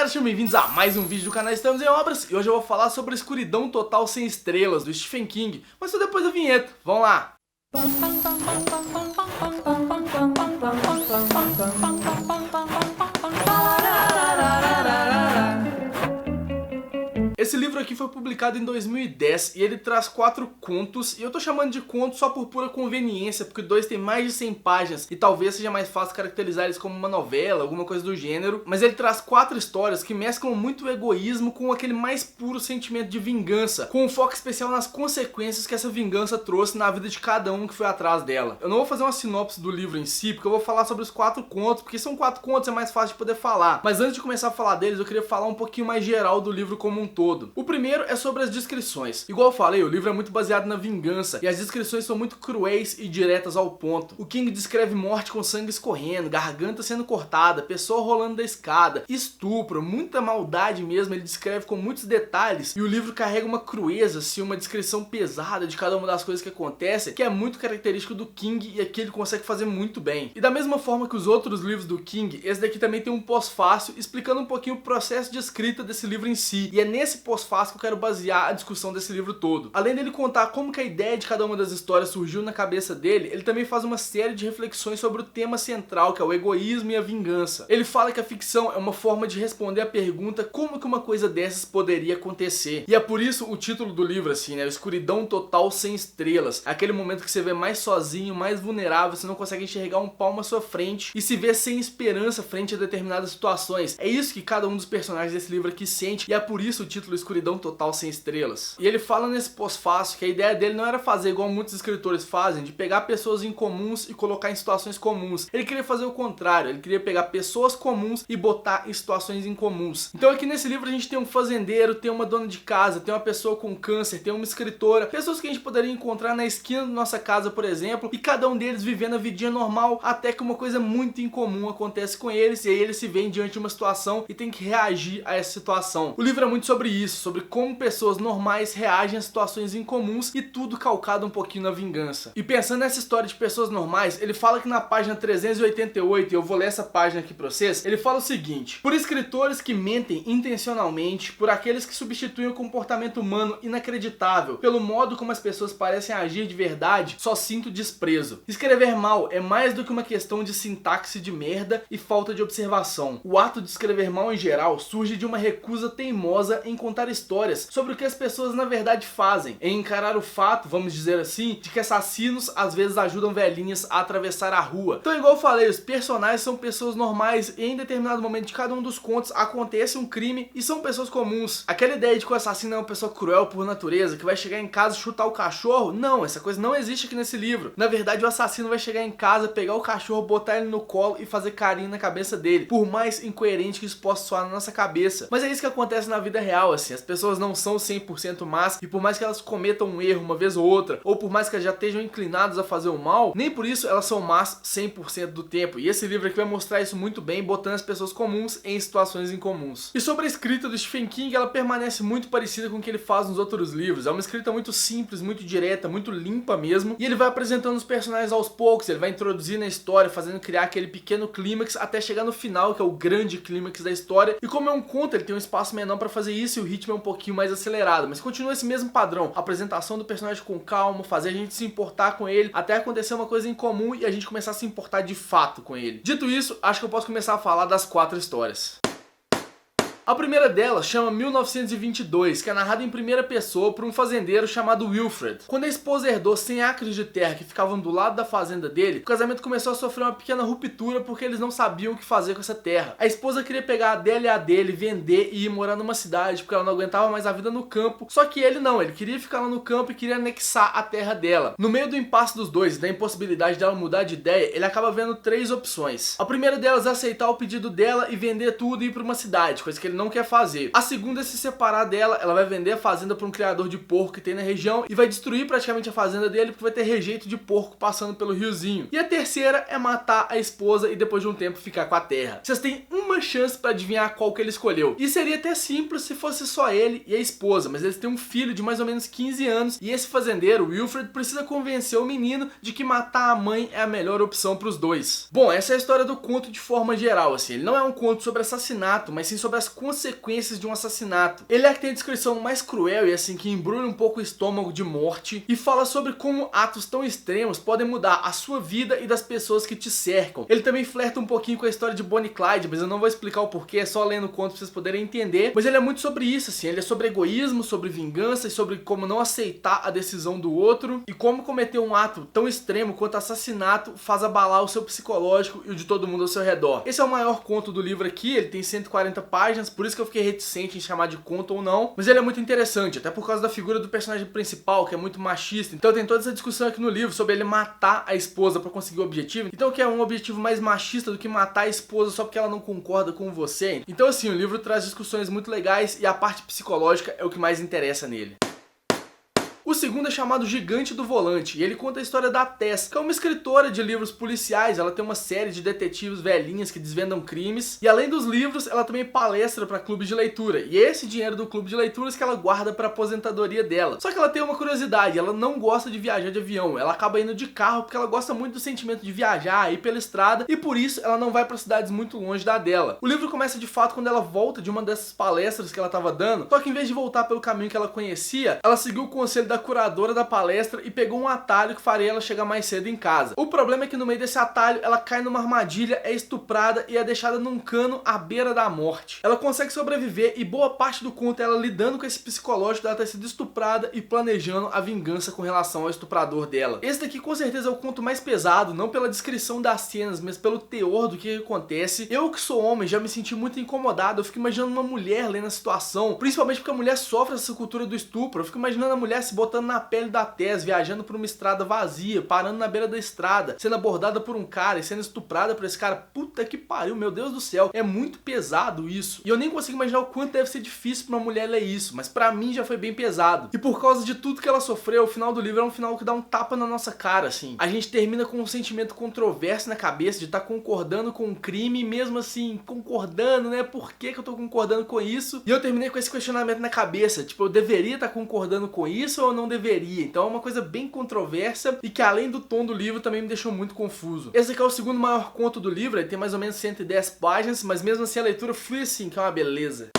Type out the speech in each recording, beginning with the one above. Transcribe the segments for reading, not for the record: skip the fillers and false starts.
galera, sejam bem-vindos a mais um vídeo do canal Estamos em Obras. E hoje eu vou falar sobre a Escuridão Total Sem Estrelas, do Stephen King. Mas só depois da vinheta, vamos lá! Esse livro aqui foi publicado em 2010 e ele traz 4 contos, e eu tô chamando de contos só por pura conveniência, porque 2 tem mais de 100 páginas e talvez seja mais fácil caracterizar eles como uma novela, alguma coisa do gênero, mas ele traz 4 histórias que mesclam muito o egoísmo com aquele mais puro sentimento de vingança, com um foco especial nas consequências que essa vingança trouxe na vida de cada um que foi atrás dela. Eu não vou fazer uma sinopse do livro em si, porque eu vou falar sobre os 4 contos, porque são 4 contos, é mais fácil de poder falar, mas antes de começar a falar deles, eu queria falar um pouquinho mais geral do livro como um todo. O primeiro é sobre as descrições. Igual eu falei, o livro é muito baseado na vingança e as descrições são muito cruéis e diretas ao ponto. O King descreve morte com sangue escorrendo, garganta sendo cortada, pessoa rolando da escada, estupro, muita maldade mesmo, ele descreve com muitos detalhes e o livro carrega uma crueza, assim, uma descrição pesada de cada uma das coisas que acontecem, que é muito característico do King e aqui ele consegue fazer muito bem. E da mesma forma que os outros livros do King, esse daqui também tem um pós-fácil explicando um pouquinho o processo de escrita desse livro em si. E é nesse pós-fácil que eu quero basear a discussão desse livro todo. Além dele contar como que a ideia de cada uma das histórias surgiu na cabeça dele, ele também faz uma série de reflexões sobre o tema central, que é o egoísmo e a vingança. Ele fala que a ficção é uma forma de responder a pergunta como que uma coisa dessas poderia acontecer. E é por isso o título do livro, assim, né? Escuridão Total Sem Estrelas. Aquele momento que você vê mais sozinho, mais vulnerável, você não consegue enxergar um palmo à sua frente e se vê sem esperança frente a determinadas situações. É isso que cada um dos personagens desse livro aqui sente e é por isso o título Escuridão Total Sem Estrelas. E ele fala nesse pós-fácil que a ideia dele não era fazer igual muitos escritores fazem, de pegar pessoas incomuns e colocar em situações comuns. Ele queria fazer o contrário, ele queria pegar pessoas comuns e botar em situações incomuns. Então aqui nesse livro a gente tem um fazendeiro, tem uma dona de casa, tem uma pessoa com câncer, tem uma escritora, pessoas que a gente poderia encontrar na esquina da nossa casa, por exemplo, e cada um deles vivendo a vidinha normal, até que uma coisa muito incomum acontece com eles, e aí eles se veem diante de uma situação e tem que reagir a essa situação. O livro é muito sobre isso, sobre como pessoas normais reagem a situações incomuns e tudo calcado um pouquinho na vingança. E pensando nessa história de pessoas normais, ele fala que na página 388, e eu vou ler essa página aqui pra vocês, ele fala o seguinte: por escritores que mentem intencionalmente, por aqueles que substituem o comportamento humano inacreditável, pelo modo como as pessoas parecem agir de verdade, só sinto desprezo. Escrever mal é mais do que uma questão de sintaxe de merda e falta de observação. O ato de escrever mal em geral surge de uma recusa teimosa em contar histórias sobre o que as pessoas na verdade fazem, em encarar o fato, vamos dizer assim, de que assassinos às vezes ajudam velhinhas a atravessar a rua. Então, igual eu falei, os personagens são pessoas normais e em determinado momento de cada um dos contos acontece um crime e são pessoas comuns. Aquela ideia de que o assassino é uma pessoa cruel por natureza, que vai chegar em casa e chutar o cachorro, não, essa coisa não existe aqui nesse livro. Na verdade, o assassino vai chegar em casa, pegar o cachorro, botar ele no colo e fazer carinho na cabeça dele, por mais incoerente que isso possa soar na nossa cabeça. Mas é isso que acontece na vida real, assim, as pessoas não são 100% más, e por mais que elas cometam um erro uma vez ou outra, ou por mais que elas já estejam inclinadas a fazer o mal, nem por isso elas são más 100% do tempo. E esse livro aqui vai mostrar isso muito bem, botando as pessoas comuns em situações incomuns. E sobre a escrita do Stephen King, ela permanece muito parecida com o que ele faz nos outros livros. É uma escrita muito simples, muito direta, muito limpa mesmo, e ele vai apresentando os personagens aos poucos, ele vai introduzindo a história, fazendo criar aquele pequeno clímax até chegar no final, que é o grande clímax da história. E como é um conto, ele tem um espaço menor pra fazer isso e o ritmo é um pouquinho mais acelerado, mas continua esse mesmo padrão, a apresentação do personagem com calma, fazer a gente se importar com ele, até acontecer uma coisa incomum e a gente começar a se importar de fato com ele. Dito isso, acho que eu posso começar a falar das 4 histórias. A primeira delas chama 1922, que é narrada em primeira pessoa por um fazendeiro chamado Wilfred. Quando a esposa herdou 100 acres de terra que ficavam do lado da fazenda dele, o casamento começou a sofrer uma pequena ruptura porque eles não sabiam o que fazer com essa terra. A esposa queria pegar a dela e a dele, vender e ir morar numa cidade porque ela não aguentava mais a vida no campo, só que ele não, ele queria ficar lá no campo e queria anexar a terra dela. No meio do impasse dos dois e da impossibilidade dela mudar de ideia, ele acaba vendo 3 opções. A primeira delas é aceitar o pedido dela e vender tudo e ir para uma cidade, coisa que ele não quer fazer. A segunda é se separar dela, ela vai vender a fazenda para um criador de porco que tem na região e vai destruir praticamente a fazenda dele porque vai ter rejeito de porco passando pelo riozinho. E a terceira é matar a esposa e depois de um tempo ficar com a terra. Vocês têm uma chance para adivinhar qual que ele escolheu. E seria até simples se fosse só ele e a esposa, mas eles têm um filho de mais ou menos 15 anos e esse fazendeiro, Wilfred, precisa convencer o menino de que matar a mãe é a melhor opção para os dois. Bom, essa é a história do conto de forma geral, assim. Ele não é um conto sobre assassinato, mas sim sobre as consequências consequências de um assassinato. Ele é que tem a descrição mais cruel e assim que embrulha um pouco o estômago de morte e fala sobre como atos tão extremos podem mudar a sua vida e das pessoas que te cercam. Ele também flerta um pouquinho com a história de Bonnie e Clyde, mas eu não vou explicar o porquê, é só lendo o conto pra vocês poderem entender. Mas ele é muito sobre isso, assim, ele é sobre egoísmo, sobre vingança e sobre como não aceitar a decisão do outro e como cometer um ato tão extremo quanto assassinato faz abalar o seu psicológico e o de todo mundo ao seu redor. Esse é o maior conto do livro aqui, ele tem 140 páginas, por isso que eu fiquei reticente em chamar de conto ou não, mas ele é muito interessante, até por causa da figura do personagem principal, que é muito machista. Então tem toda essa discussão aqui no livro sobre ele matar a esposa pra conseguir o objetivo. Então que é um objetivo mais machista do que matar a esposa só porque ela não concorda com você. Então assim, o livro traz discussões muito legais e a parte psicológica é o que mais interessa nele. O segundo é chamado Gigante do Volante, e ele conta a história da Tess, que é uma escritora de livros policiais. Ela tem uma série de detetives velhinhas que desvendam crimes, e além dos livros, ela também palestra para clubes de leitura, e esse dinheiro do clube de leituras que ela guarda para aposentadoria dela. Só que ela tem uma curiosidade, ela não gosta de viajar de avião, ela acaba indo de carro porque ela gosta muito do sentimento de viajar, ir pela estrada, e por isso ela não vai para cidades muito longe da dela. O livro começa de fato quando ela volta de uma dessas palestras que ela estava dando, só que em vez de voltar pelo caminho que ela conhecia, ela seguiu o conselho da curadora da palestra e pegou um atalho que faria ela chegar mais cedo em casa. O problema é que no meio desse atalho ela cai numa armadilha, é estuprada e é deixada num cano à beira da morte. Ela consegue sobreviver e boa parte do conto é ela lidando com esse psicológico dela ter sido estuprada e planejando a vingança com relação ao estuprador dela. Esse daqui com certeza é o conto mais pesado, não pela descrição das cenas, mas pelo teor do que acontece. Eu que sou homem já me senti muito incomodado, eu fico imaginando uma mulher lendo a situação, principalmente porque a mulher sofre essa cultura do estupro. Eu fico imaginando a mulher se botando na pele da Tess, viajando por uma estrada vazia, parando na beira da estrada, sendo abordada por um cara e sendo estuprada por esse cara. Puta que pariu, meu Deus do céu, é muito pesado isso. E eu nem consigo imaginar o quanto deve ser difícil pra uma mulher ler isso, mas pra mim já foi bem pesado. E por causa de tudo que ela sofreu, o final do livro é um final que dá um tapa na nossa cara, assim. A gente termina com um sentimento controverso na cabeça de estar concordando com o crime, e mesmo assim, concordando, né? Por que que eu tô concordando com isso? E eu terminei com esse questionamento na cabeça, tipo, eu deveria estar concordando com isso ou eu não deveria? Então é uma coisa bem controversa e que além do tom do livro também me deixou muito confuso. Esse aqui é o segundo maior conto do livro, ele tem mais ou menos 110 páginas, mas mesmo assim a leitura flui assim, que é uma beleza.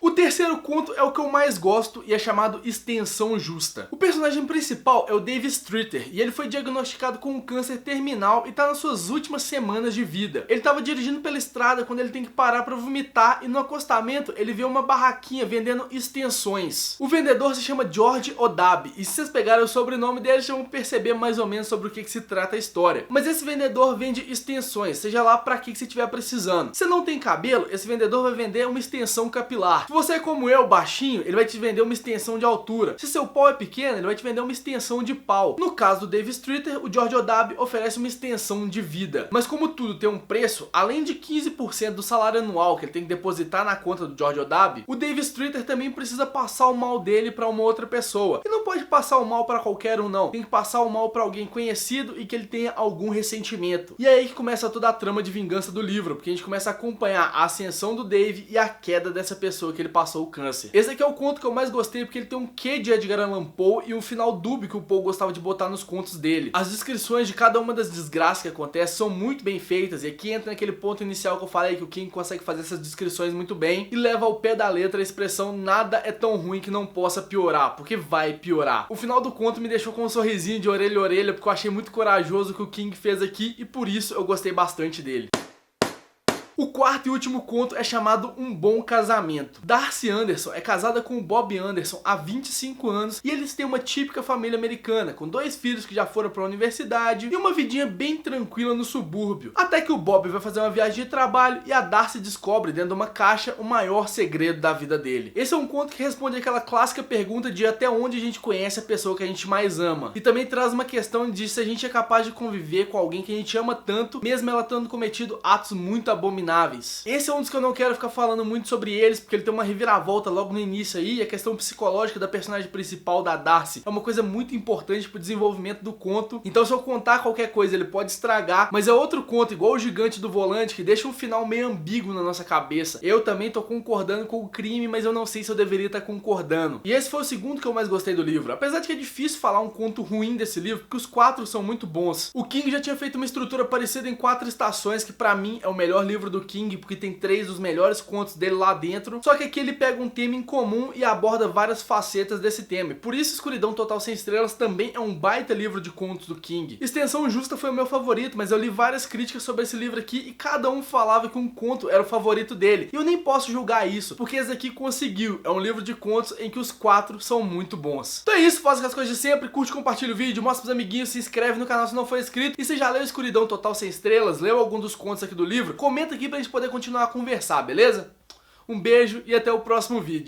O terceiro conto é o que eu mais gosto e é chamado Extensão Justa. O personagem principal é o Dave Streeter e ele foi diagnosticado com um câncer terminal e tá nas suas últimas semanas de vida. Ele tava dirigindo pela estrada quando ele tem que parar pra vomitar e no acostamento ele vê uma barraquinha vendendo extensões. O vendedor se chama George Odab e se vocês pegarem o sobrenome dele, vocês vão perceber mais ou menos sobre o que se trata a história. Mas esse vendedor vende extensões, seja lá pra que você estiver precisando. Se não tem cabelo, esse vendedor vai vender uma extensão capilar. Se você é como eu, baixinho, ele vai te vender uma extensão de altura. Se seu pau é pequeno, ele vai te vender uma extensão de pau. No caso do Dave Streeter, o George Odab oferece uma extensão de vida. Mas como tudo tem um preço, além de 15% do salário anual que ele tem que depositar na conta do George Odab, o Dave Streeter também precisa passar o mal dele pra uma outra pessoa. E não pode passar o mal pra qualquer um, não. Tem que passar o mal pra alguém conhecido e que ele tenha algum ressentimento. E é aí que começa toda a trama de vingança do livro, porque a gente começa a acompanhar a ascensão do Dave e a queda dessa pessoa que ele passou o câncer. Esse aqui é o conto que eu mais gostei porque ele tem um quê de Edgar Allan Poe e um final dúbio que o Poe gostava de botar nos contos dele. As descrições de cada uma das desgraças que acontecem são muito bem feitas e aqui entra naquele ponto inicial que eu falei que o King consegue fazer essas descrições muito bem e leva ao pé da letra a expressão nada é tão ruim que não possa piorar, porque vai piorar. O final do conto me deixou com um sorrisinho de orelha a orelha porque eu achei muito corajoso o que o King fez aqui e por isso eu gostei bastante dele. O quarto e último conto é chamado Um Bom Casamento. Darcy Anderson é casada com o Bob Anderson há 25 anos e eles têm uma típica família americana, com 2 filhos que já foram para a universidade e uma vidinha bem tranquila no subúrbio. Até que o Bob vai fazer uma viagem de trabalho e a Darcy descobre dentro de uma caixa o maior segredo da vida dele. Esse é um conto que responde aquela clássica pergunta de até onde a gente conhece a pessoa que a gente mais ama. E também traz uma questão de se a gente é capaz de conviver com alguém que a gente ama tanto, mesmo ela tendo cometido atos muito abomináveis. Esse é um dos que eu não quero ficar falando muito sobre eles, porque ele tem uma reviravolta logo no início aí, e a questão psicológica da personagem principal, da Darcy, é uma coisa muito importante pro desenvolvimento do conto. Então se eu contar qualquer coisa ele pode estragar, mas é outro conto igual o Gigante do Volante, que deixa um final meio ambíguo na nossa cabeça. Eu também tô concordando com o crime, mas eu não sei se eu deveria estar concordando. E esse foi o segundo que eu mais gostei do livro, apesar de que é difícil falar um conto ruim desse livro, porque os 4 são muito bons. O King já tinha feito uma estrutura parecida em 4 estações, que pra mim é o melhor livro do do King, porque tem 3 dos melhores contos dele lá dentro, só que aqui ele pega um tema em comum e aborda várias facetas desse tema. Por isso Escuridão Total Sem Estrelas também é um baita livro de contos do King. Extensão Justa foi o meu favorito, mas eu li várias críticas sobre esse livro aqui e cada um falava que um conto era o favorito dele. E eu nem posso julgar isso, porque esse aqui conseguiu. É um livro de contos em que os 4 são muito bons. Então é isso, faça as coisas de sempre, curte, compartilha o vídeo, mostra pros amiguinhos, se inscreve no canal se não for inscrito. E se já leu Escuridão Total Sem Estrelas, leu algum dos contos aqui do livro, comenta aqui pra gente poder continuar a conversar, beleza? Um beijo e até o próximo vídeo.